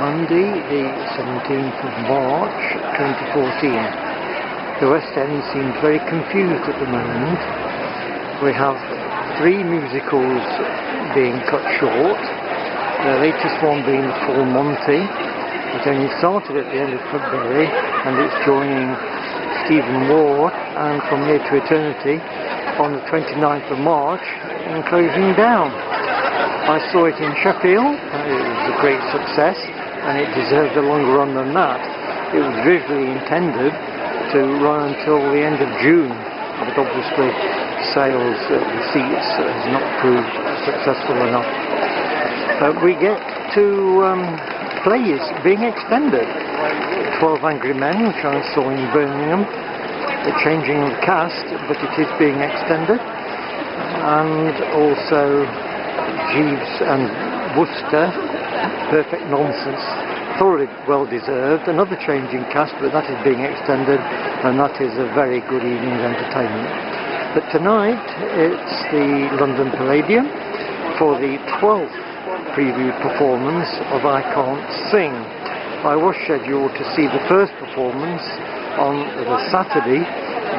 Monday, the 17th of March 2014. The West End seems very confused at the moment. We have 3 musicals being cut short, the latest one being Full Monty. It only started at the end of February and it's joining Stephen Ward and From Here to Eternity on the 29th of March and closing down. I saw it in Sheffield, it was a great success and it deserved a longer run than that. It was visually intended to run until the end of June, but obviously sales of the seats has not proved successful enough. We get to plays being extended. 12 Angry Men, which I saw in Birmingham, the changing of the cast, but it is being extended, and also Jeeves and Wooster, Perfect Nonsense, thoroughly well deserved. Another change in cast, but that is being extended, and that is a very good evening's entertainment. But tonight it's the London Palladium for the 12th preview performance of I Can't Sing. I was scheduled to see the first performance on the Saturday,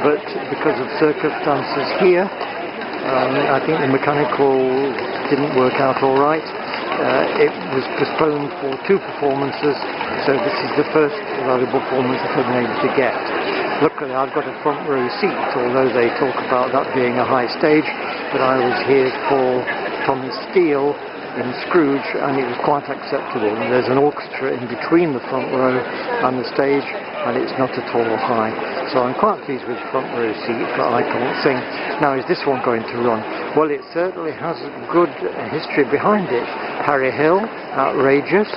but because of circumstances here, I think the mechanical didn't work out all right. It was postponed for 2 performances, so this is the first available performance that I've been able to get. Luckily I've got a front row seat, although they talk about that being a high stage, but I was here for Thomas Steele in Scrooge and it was quite acceptable. And there's an orchestra in between the front row and the stage and it's not at all high. So I'm quite pleased with the front row seat, but I Can't Sing. Now, is this one going to run? Well, it certainly has a good history behind it. Harry Hill, outrageous,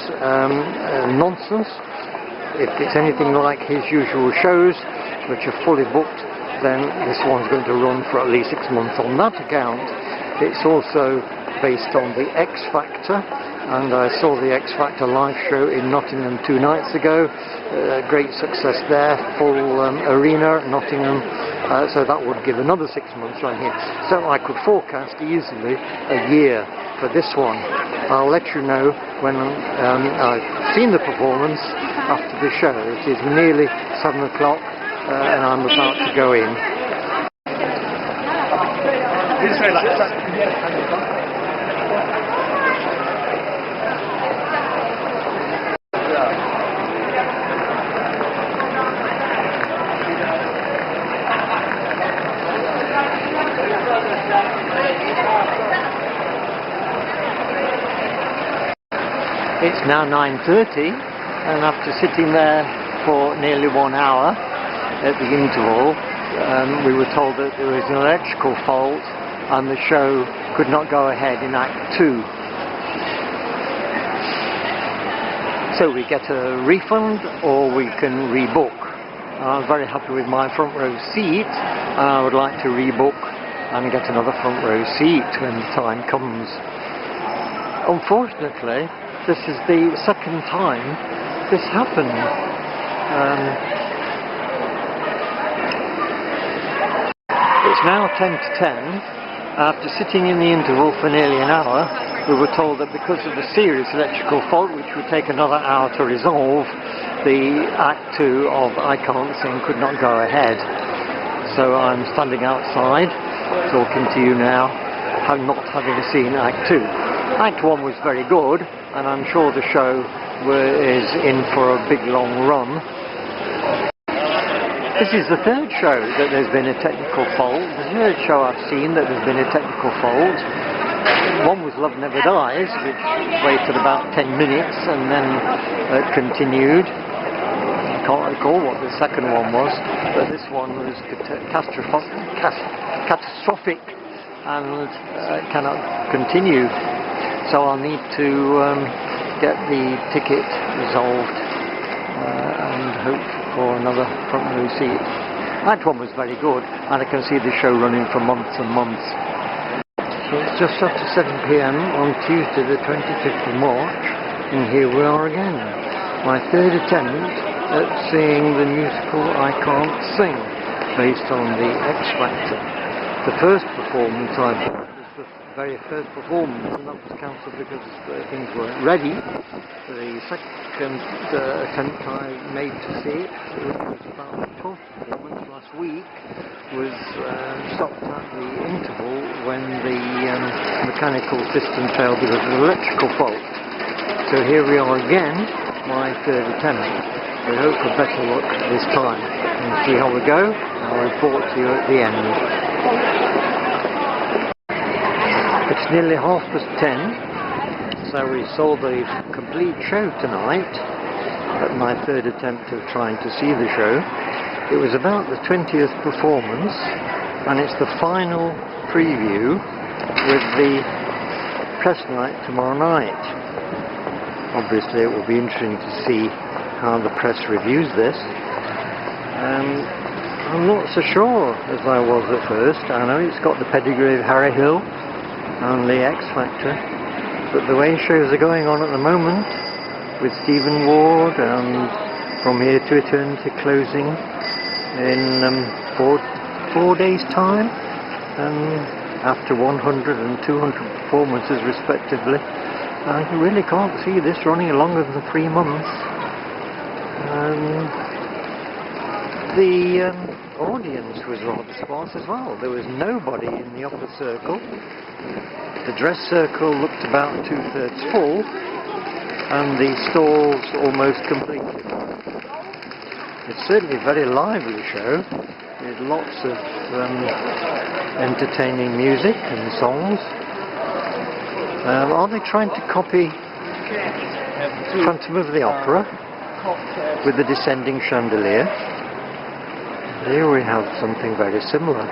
nonsense. If it's anything like his usual shows, which are fully booked, then this one's going to run for at least 6 months. On that account, it's also based on the X Factor, and I saw the X Factor live show in Nottingham 2 nights ago. Great success there, full arena, Nottingham, so that would give another 6 months right here. So I could forecast easily a year for this one. I'll let you know when I've seen the performance after the show. It is nearly 7 o'clock and I'm about to go in. It's now 9:30 and after sitting there for nearly 1 hour at the interval, we were told that there was an electrical fault and the show could not go ahead in Act 2. So we get a refund or we can rebook. I'm very happy with my front row seat and I would like to rebook and get another front row seat when the time comes. Unfortunately, this is the second time this happened. It's now 10 to 10. After sitting in the interval for nearly an hour, we were told that because of the serious electrical fault, which would take another hour to resolve, the Act 2 of I Can't Sing could not go ahead. So I'm standing outside, talking to you now, not having seen Act 2. Act 1 was very good, and I'm sure the show is in for a big long run. This is the third show that there's been a technical fault. The third show I've seen that there's been a technical fault. One was Love Never Dies, which waited about 10 minutes and then continued. I can't recall what the second one was, but this one was catastrophic and cannot continue. So I'll need to get the ticket resolved and hope for another front row seat. Act 1 was very good and I can see the show running for months and months. It's just after 7 p.m. on Tuesday the 25th of March and here we are again. My third attempt at seeing the musical I Can't Sing based on the X Factor. The first performance I bought was the very first performance, and that was cancelled because things weren't ready. The second attempt I made to see it, which was about the 12th performance last week, was stopped at the interval when the mechanical system failed because of an electrical fault. So here we are again, my third attempt. We hope for better luck this time. And see how we go. I'll report to you at the end. It's nearly 10:30, so we saw the complete show tonight at my third attempt of trying to see the show. It was about the 20th performance, and it's the final preview with the press night tomorrow night. Obviously it will be interesting to see how the press reviews this. I'm not so sure as I was at first. I know it's got the pedigree of Harry Hill and the X Factor, but the way shows are going on at the moment with Stephen Ward and From Here to Eternity closing in 4 days time, and after 100 and 200 performances respectively, I really can't see this running longer than 3 months. The audience was rather sparse as well. There was nobody in the upper circle. The dress circle looked about 2/3 full, and the stalls almost completed. It's certainly a very lively show, with lots of entertaining music and songs. Are they trying to copy Phantom of the Opera with the descending chandelier? Here we have something very similar.